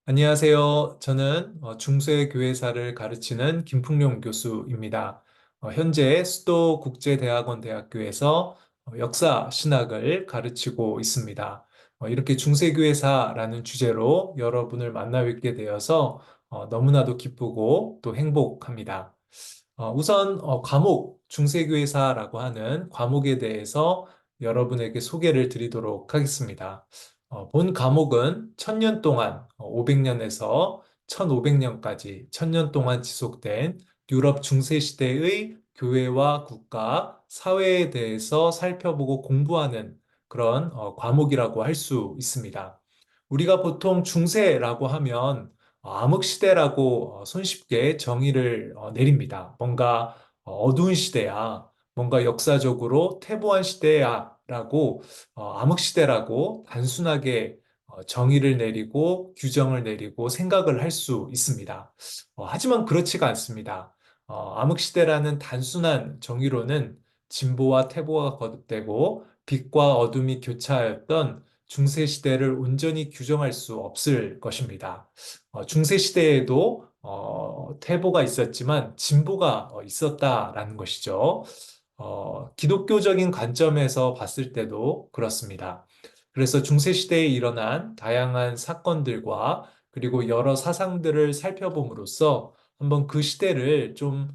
안녕하세요. 저는 중세 교회사를 가르치는 김풍룡 교수입니다. 현재 수도국제대학원 대학교에서 역사 신학을 가르치고 있습니다. 이렇게 중세교회사라는 주제로 여러분을 만나 뵙게 되어서 너무나도 기쁘고 또 행복합니다. 우선 과목, 중세교회사라고 하는 과목에 대해서 여러분에게 소개를 드리도록 하겠습니다. 본 과목은 1000년 동안, 500년에서 1500년까지 1000년 동안 지속된 유럽 중세시대의 교회와 국가, 사회에 대해서 살펴보고 공부하는 그런 과목이라고 할 수 있습니다. 우리가 보통 중세라고 하면 암흑시대라고 손쉽게 정의를 내립니다. 뭔가 어두운 시대야, 뭔가 역사적으로 퇴보한 시대야 라고 암흑시대라고 단순하게 정의를 내리고 규정을 내리고 생각을 할 수 있습니다. 하지만 그렇지가 않습니다. 암흑시대라는 단순한 정의로는 진보와 퇴보가 거듭되고 빛과 어둠이 교차하였던 중세시대를 온전히 규정할 수 없을 것입니다. 중세시대에도 퇴보가 있었지만 진보가 있었다라는 것이죠. 기독교적인 관점에서 봤을 때도 그렇습니다. 그래서 중세시대에 일어난 다양한 사건들과 그리고 여러 사상들을 살펴봄으로써 한번 그 시대를 좀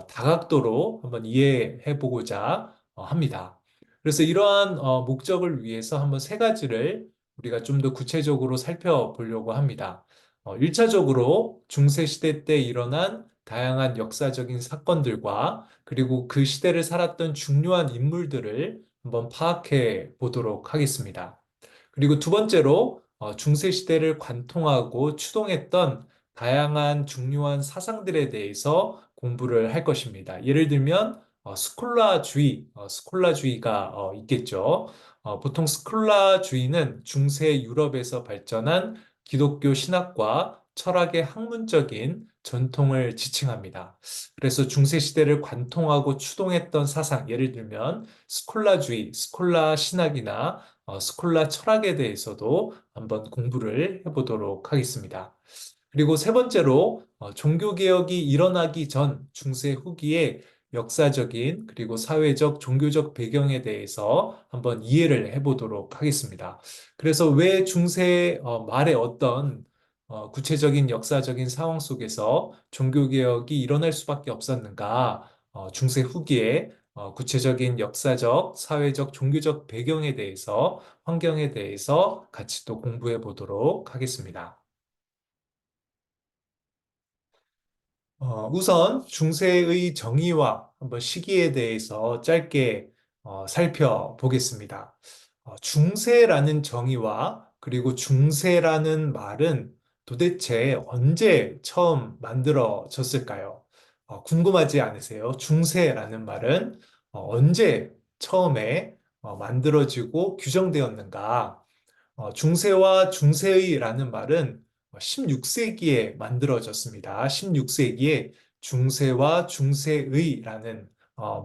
다각도로 한번 이해해 보고자 합니다. 그래서 이러한 목적을 위해서 한번 세 가지를 우리가 좀 더 구체적으로 살펴보려고 합니다. 1차적으로 중세시대 때 일어난 다양한 역사적인 사건들과 그리고 그 시대를 살았던 중요한 인물들을 한번 파악해 보도록 하겠습니다. 그리고 두 번째로 중세시대를 관통하고 추동했던 다양한 중요한 사상들에 대해서 공부를 할 것입니다. 예를 들면 스콜라주의가 있겠죠. 보통 스콜라주의는 중세 유럽에서 발전한 기독교 신학과 철학의 학문적인 전통을 지칭합니다. 그래서 중세 시대를 관통하고 추동했던 사상, 예를 들면 스콜라주의, 스콜라 신학이나 스콜라 철학에 대해서도 한번 공부를 해보도록 하겠습니다. 그리고 세 번째로 종교개혁이 일어나기 전 중세 후기에 역사적인 그리고 사회적, 종교적 배경에 대해서 한번 이해를 해보도록 하겠습니다. 그래서 왜 중세 말에 어떤 구체적인 역사적인 상황 속에서 종교개혁이 일어날 수밖에 없었는가, 중세 후기에 구체적인 역사적, 사회적, 종교적 배경에 대해서, 환경에 대해서 같이 또 공부해 보도록 하겠습니다. 우선 중세의 정의와 한번 시기에 대해서 짧게 살펴보겠습니다. 중세라는 정의와 그리고 중세라는 말은 도대체 언제 처음 만들어졌을까요? 궁금하지 않으세요? 중세라는 말은 언제 처음에 만들어지고 규정되었는가? 중세와 중세의라는 말은 16세기에 만들어졌습니다. 16세기에 중세와 중세의라는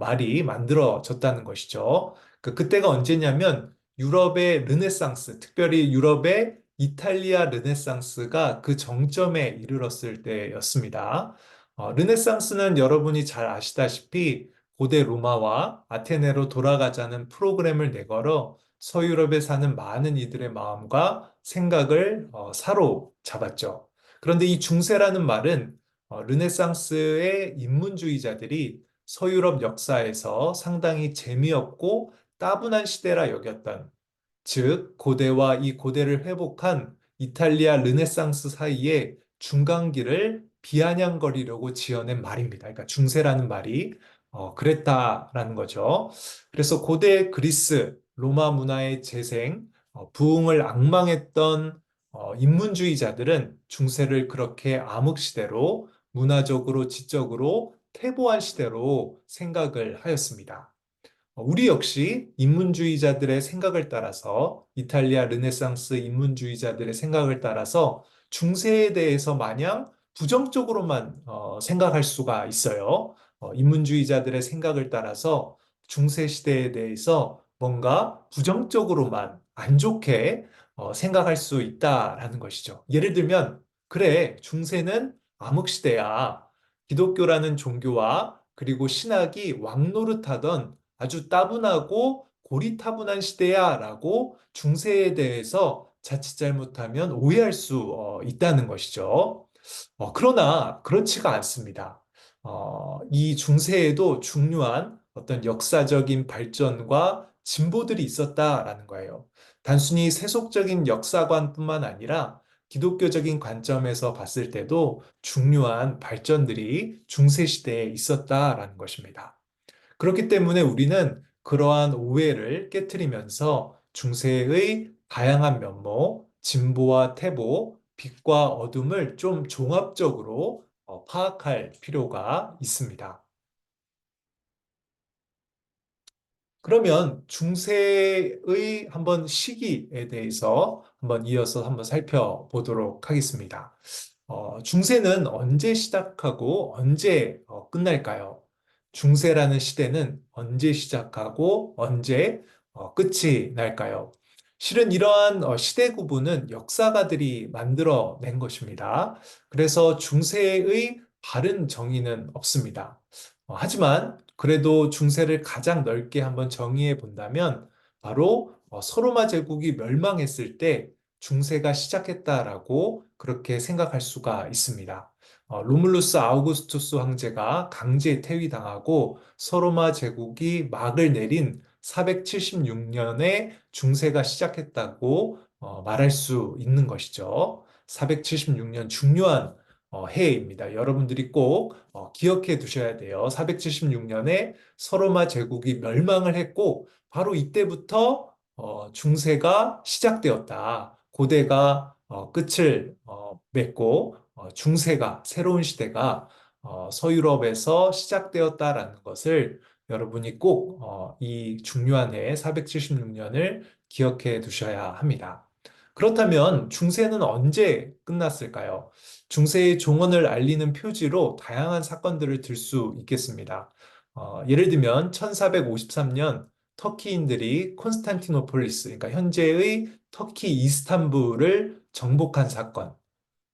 말이 만들어졌다는 것이죠. 그때가 언제냐면 유럽의 르네상스, 특별히 유럽의 이탈리아 르네상스가 그 정점에 이르렀을 때였습니다. 르네상스는 여러분이 잘 아시다시피 고대 로마와 아테네로 돌아가자는 프로그램을 내걸어 서유럽에 사는 많은 이들의 마음과 생각을 사로잡았죠. 그런데 이 중세라는 말은 르네상스의 인문주의자들이 서유럽 역사에서 상당히 재미없고 따분한 시대라 여겼던, 즉 고대와 이 고대를 회복한 이탈리아 르네상스 사이의 중간기를 비아냥거리려고 지어낸 말입니다. 그러니까 중세라는 말이 그랬다라는 거죠. 그래서 고대 그리스, 로마 문화의 재생, 부흥을 앙망했던 인문주의자들은 중세를 그렇게 암흑시대로 문화적으로, 지적으로 퇴보한 시대로 생각을 하였습니다. 우리 역시 인문주의자들의 생각을 따라서 이탈리아 르네상스 인문주의자들의 생각을 따라서 중세에 대해서 마냥 부정적으로만 생각할 수가 있어요. 인문주의자들의 생각을 따라서 중세 시대에 대해서 뭔가 부정적으로만 안 좋게 생각할 수 있다라는 것이죠. 예를 들면 그래, 중세는 암흑시대야. 기독교라는 종교와 그리고 신학이 왕노릇하던 아주 따분하고 고리타분한 시대야 라고 중세에 대해서 자칫 잘못하면 오해할 수 있다는 것이죠. 그러나 그렇지가 않습니다. 이 중세에도 중요한 어떤 역사적인 발전과 진보들이 있었다라는 거예요. 단순히 세속적인 역사관뿐만 아니라 기독교적인 관점에서 봤을 때도 중요한 발전들이 중세 시대에 있었다라는 것입니다. 그렇기 때문에 우리는 그러한 오해를 깨트리면서 중세의 다양한 면모, 진보와 태보, 빛과 어둠을 좀 종합적으로 파악할 필요가 있습니다. 그러면 중세의 한번 시기에 대해서 한번 이어서 한번 살펴보도록 하겠습니다. 중세는 언제 시작하고 언제 끝날까요? 중세라는 시대는 언제 시작하고 언제 끝이 날까요? 실은 이러한 시대 구분은 역사가들이 만들어낸 것입니다. 그래서 중세의 바른 정의는 없습니다. 하지만 그래도 중세를 가장 넓게 한번 정의해 본다면 바로 서로마 제국이 멸망했을 때 중세가 시작했다라고 그렇게 생각할 수가 있습니다. 로물루스 아우구스투스 황제가 강제 퇴위당하고 서로마 제국이 막을 내린 476년에 중세가 시작했다고 말할 수 있는 것이죠. 476년 중요한 해입니다. 여러분들이 꼭 기억해 두셔야 돼요. 476년에 서로마 제국이 멸망을 했고 바로 이때부터 중세가 시작되었다. 고대가 끝을 맺고 중세가 새로운 시대가 서유럽에서 시작되었다라는 것을 여러분이 꼭 이 중요한 해 476년을 기억해 두셔야 합니다. 그렇다면 중세는 언제 끝났을까요? 중세의 종언을 알리는 표지로 다양한 사건들을 들 수 있겠습니다. 예를 들면 1453년 터키인들이 콘스탄티노폴리스, 그러니까 현재의 터키 이스탄불을 정복한 사건.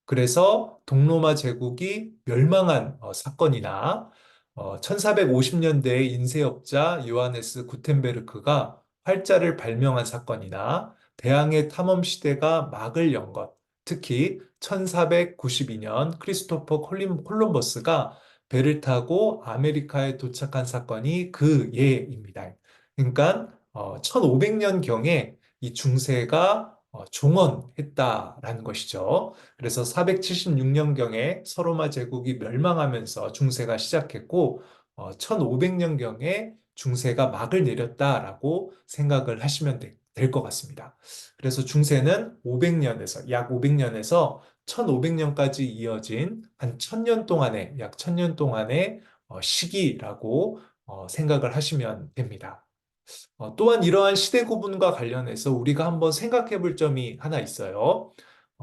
그래서 동로마 제국이 멸망한 사건이나 1450년대에 인쇄업자 요하네스 구텐베르크가 활자를 발명한 사건이나 대항해 탐험 시대가 막을 연 것, 특히 1492년 크리스토퍼 콜럼버스가 배를 타고 아메리카에 도착한 사건이 그 예입니다. 그러니까 1500년경에 이 중세가 종언했다라는 것이죠. 그래서 476년경에 서로마 제국이 멸망하면서 중세가 시작했고 1500년경에 중세가 막을 내렸다라고 생각을 하시면 될 것 같습니다. 그래서 중세는 500년에서 약 500년에서 1500년까지 이어진 한 1000년 동안의 약 1000년 동안의 시기라고 생각을 하시면 됩니다. 또한 이러한 시대 구분과 관련해서 우리가 한번 생각해 볼 점이 하나 있어요.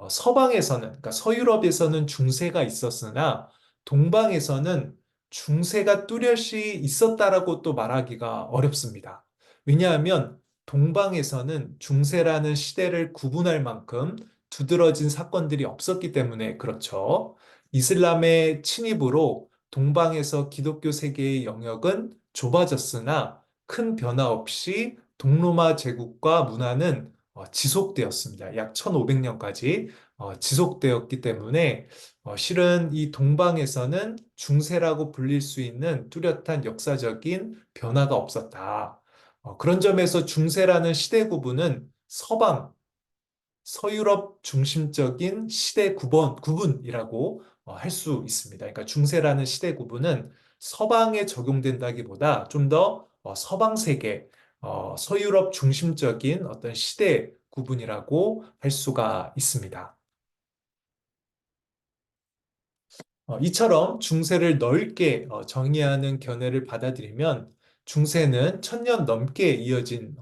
서방에서는, 그러니까 서유럽에서는 중세가 있었으나 동방에서는 중세가 뚜렷이 있었다라고 또 말하기가 어렵습니다. 왜냐하면 동방에서는 중세라는 시대를 구분할 만큼 두드러진 사건들이 없었기 때문에 그렇죠. 이슬람의 침입으로 동방에서 기독교 세계의 영역은 좁아졌으나 큰 변화 없이 동로마 제국과 문화는 지속되었습니다. 약 1500년까지 지속되었기 때문에 실은 이 동방에서는 중세라고 불릴 수 있는 뚜렷한 역사적인 변화가 없었다. 그런 점에서 중세라는 시대 구분은 서방, 서유럽 중심적인 시대 구분이라고 할 수 있습니다. 그러니까 중세라는 시대 구분은 서방에 적용된다기보다 좀 더 서방 세계, 서유럽 중심적인 어떤 시대 구분이라고 할 수가 있습니다. 이처럼 중세를 넓게 정의하는 견해를 받아들이면 중세는 1000년 넘게 이어진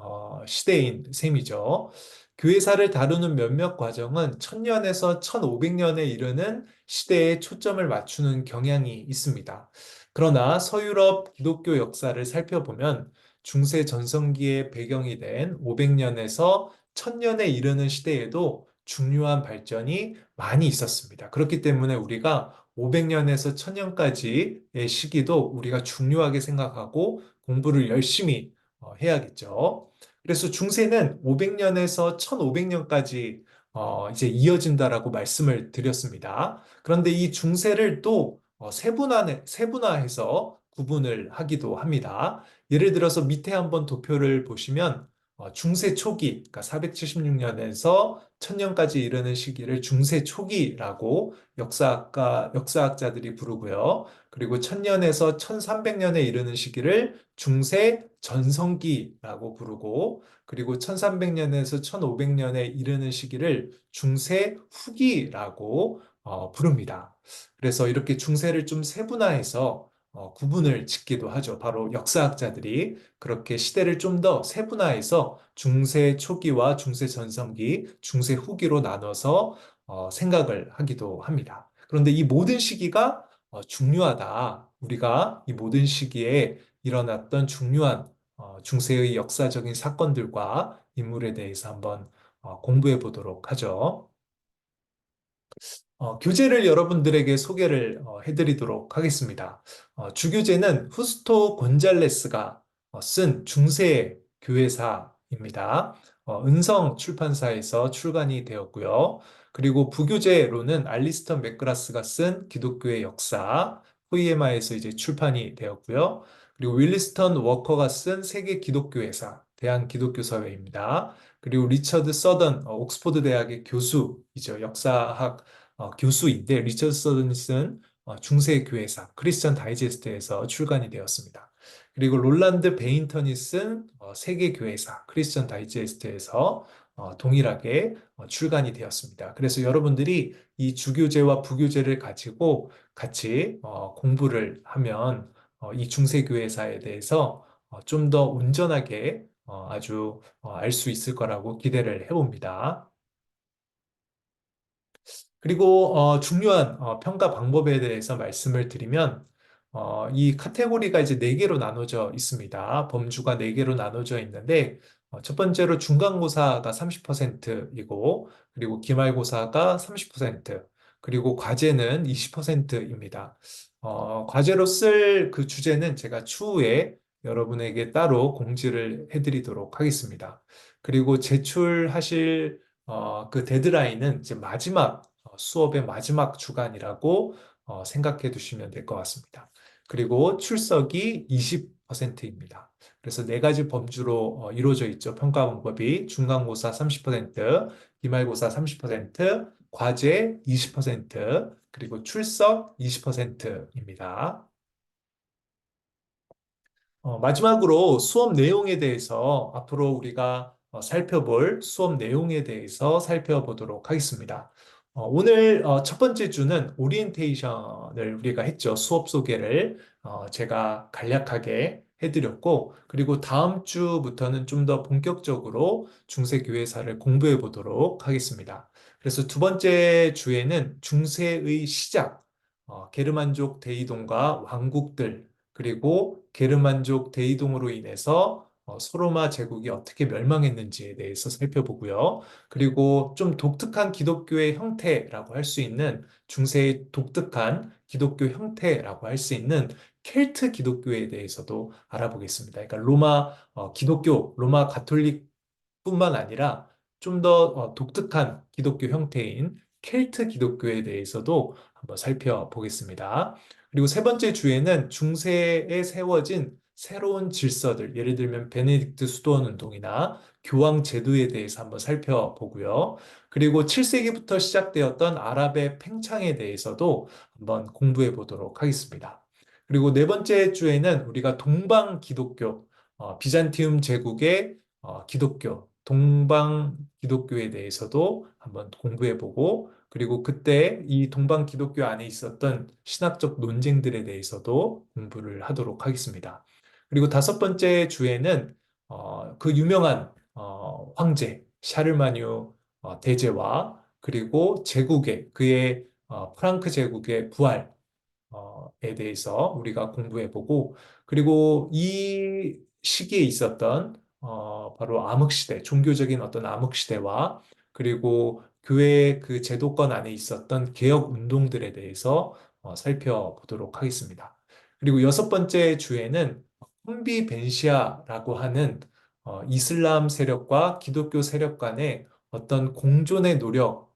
시대인 셈이죠. 교회사를 다루는 몇몇 과정은 1000년에서 1500년에 이르는 시대에 초점을 맞추는 경향이 있습니다. 그러나 서유럽 기독교 역사를 살펴보면 중세 전성기의 배경이 된 500년에서 1000년에 이르는 시대에도 중요한 발전이 많이 있었습니다. 그렇기 때문에 우리가 500년에서 1000년까지의 시기도 우리가 중요하게 생각하고 공부를 열심히 해야겠죠. 그래서 중세는 500년에서 1500년까지 이제 이어진다라고 말씀을 드렸습니다. 그런데 이 중세를 또 세분화해서 구분을 하기도 합니다. 예를 들어서 밑에 한번 도표를 보시면 중세 초기, 그러니까 476년에서 1000년까지 이르는 시기를 중세 초기라고 역사학자들이 부르고요. 그리고 1000년에서 1300년에 이르는 시기를 중세 전성기라고 부르고, 그리고 1300년에서 1500년에 이르는 시기를 중세 후기라고 부릅니다. 그래서 이렇게 중세를 좀 세분화해서 구분을 짓기도 하죠. 바로 역사학자들이 그렇게 시대를 좀 더 세분화해서 중세 초기와 중세 전성기, 중세 후기로 나눠서 생각을 하기도 합니다. 그런데 이 모든 시기가 중요하다. 우리가 이 모든 시기에 일어났던 중요한 중세의 역사적인 사건들과 인물에 대해서 한번 공부해 보도록 하죠. 교재를 여러분들에게 소개를 해드리도록 하겠습니다. 주교재는 후스토 곤잘레스가 쓴 중세 교회사입니다. 은성 출판사에서 출간이 되었고요. 그리고 부교재로는 알리스터 맥그라스가 쓴 기독교의 역사, 후이에마에서 이제 출판이 되었고요. 그리고 윌리스턴 워커가 쓴 세계 기독교회사, 대한 기독교사회입니다. 그리고 리처드 서던, 옥스퍼드 대학의 교수이죠. 역사학 교수인데 리처드 서든슨 중세 교회사 크리스천 다이제스트에서 출간이 되었습니다. 그리고 롤란드 베인턴이 쓴 세계 교회사 크리스천 다이제스트에서 동일하게 출간이 되었습니다. 그래서 여러분들이 이 주교재와 부교재를 가지고 같이 공부를 하면 이 중세 교회사에 대해서 좀 더 온전하게 아주 알 수 있을 거라고 기대를 해봅니다. 그리고 중요한 평가 방법에 대해서 말씀을 드리면 이 카테고리가 이제 네 개로 나눠져 있습니다. 범주가 네 개로 나눠져 있는데 첫 번째로 중간고사가 30%이고 그리고 기말고사가 30% 그리고 과제는 20%입니다. 과제로 쓸 그 주제는 제가 추후에 여러분에게 따로 공지를 해드리도록 하겠습니다. 그리고 제출하실 그 데드라인은 이제 마지막 수업의 마지막 주간이라고 생각해 두시면 될 것 같습니다. 그리고 출석이 20%입니다. 그래서 네 가지 범주로 이루어져 있죠. 평가 방법이 중간고사 30%, 기말고사 30%, 과제 20%, 그리고 출석 20%입니다. 마지막으로 수업 내용에 대해서 앞으로 우리가 살펴볼 수업 내용에 대해서 살펴보도록 하겠습니다. 오늘 첫 번째 주는 오리엔테이션을 우리가 했죠. 수업 소개를 제가 간략하게 해드렸고, 그리고 다음 주부터는 좀 더 본격적으로 중세교회사를 공부해 보도록 하겠습니다. 그래서 두 번째 주에는 중세의 시작, 게르만족 대이동과 왕국들, 그리고 게르만족 대이동으로 인해서 소로마 제국이 어떻게 멸망했는지에 대해서 살펴보고요. 그리고 좀 독특한 기독교의 형태라고 할 수 있는 중세의 독특한 기독교 형태라고 할 수 있는 켈트 기독교에 대해서도 알아보겠습니다. 그러니까 기독교, 로마 가톨릭뿐만 아니라 좀 더 독특한 기독교 형태인 켈트 기독교에 대해서도 한번 살펴보겠습니다. 그리고 세 번째 주에는 중세에 세워진 새로운 질서들, 예를 들면 베네딕트 수도원 운동이나 교황 제도에 대해서 한번 살펴보고요. 그리고 7세기부터 시작되었던 아랍의 팽창에 대해서도 한번 공부해 보도록 하겠습니다. 그리고 네 번째 주에는 우리가 동방 기독교, 비잔티움 제국의 기독교, 동방 기독교에 대해서도 한번 공부해 보고, 그리고 그때 이 동방 기독교 안에 있었던 신학적 논쟁들에 대해서도 공부를 하도록 하겠습니다. 그리고 다섯 번째 주에는 그 유명한 황제 샤르마뉴 대제와 그리고 제국의 그의 프랑크 제국의 부활 에 대해서 우리가 공부해보고, 그리고 이 시기에 있었던 바로 암흑시대, 종교적인 어떤 암흑시대와 그리고 교회 그 제도권 안에 있었던 개혁 운동들에 대해서 살펴보도록 하겠습니다. 그리고 여섯 번째 주에는 콘비벤시아라고 하는 이슬람 세력과 기독교 세력 간의 어떤 공존의 노력을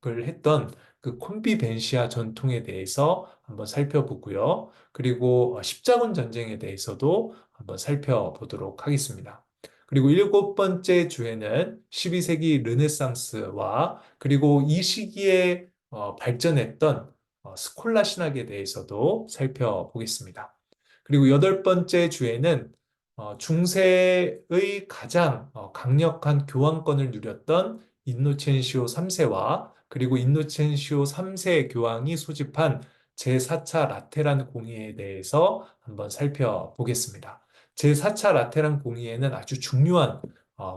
했던 그 콘비벤시아 전통에 대해서 한번 살펴보고요. 그리고 십자군 전쟁에 대해서도 한번 살펴보도록 하겠습니다. 그리고 일곱 번째 주에는 12세기 르네상스와 그리고 이 시기에 발전했던 스콜라 신학에 대해서도 살펴보겠습니다. 그리고 여덟 번째 주에는 중세의 가장 강력한 교황권을 누렸던 인노첸시오 3세와 그리고 인노첸시오 3세 교황이 소집한 제4차 라테란 공의에 대해서 한번 살펴보겠습니다. 제4차 라테란 공의회는 아주 중요한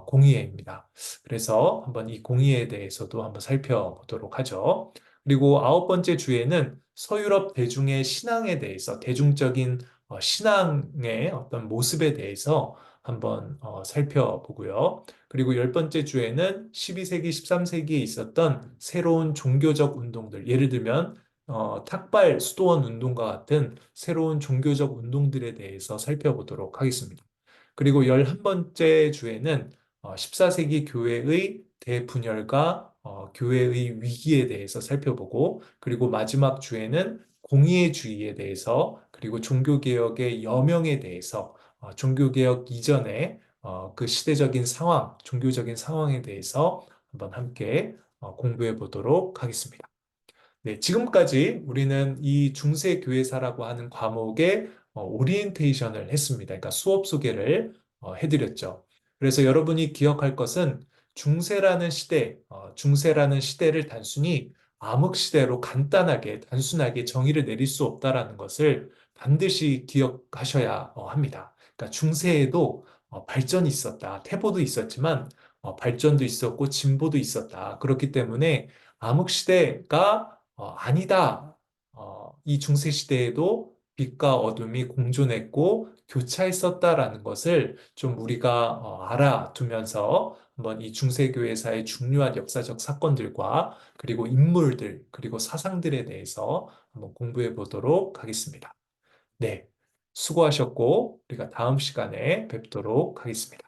공의회입니다. 그래서 한번 이 공의회에 대해서도 한번 살펴보도록 하죠. 그리고 아홉 번째 주에는 서유럽 대중의 신앙에 대해서 대중적인 신앙의 어떤 모습에 대해서 한번 살펴보고요. 그리고 열 번째 주에는 12세기, 13세기에 있었던 새로운 종교적 운동들, 예를 들면 탁발 수도원 운동과 같은 새로운 종교적 운동들에 대해서 살펴보도록 하겠습니다. 그리고 11번째 주에는 14세기 교회의 대분열과 교회의 위기에 대해서 살펴보고, 그리고 마지막 주에는 공의주의에 대해서, 그리고 종교개혁의 여명에 대해서, 종교개혁 이전의 그 시대적인 상황, 종교적인 상황에 대해서 한번 함께 공부해 보도록 하겠습니다. 네, 지금까지 우리는 이 중세교회사라고 하는 과목의 오리엔테이션을 했습니다. 그러니까 수업 소개를 해드렸죠. 그래서 여러분이 기억할 것은 중세라는 시대를 단순히 암흑시대로 간단하게, 단순하게 정의를 내릴 수 없다라는 것을 반드시 기억하셔야 합니다. 그러니까 중세에도 발전이 있었다. 퇴보도 있었지만 발전도 있었고 진보도 있었다. 그렇기 때문에 암흑시대가 아니다. 이 중세 시대에도 빛과 어둠이 공존했고 교차했었다라는 것을 좀 우리가 알아두면서 한번 이 중세교회사의 중요한 역사적 사건들과 그리고 인물들 그리고 사상들에 대해서 한번 공부해 보도록 하겠습니다. 네, 수고하셨고 우리가 다음 시간에 뵙도록 하겠습니다.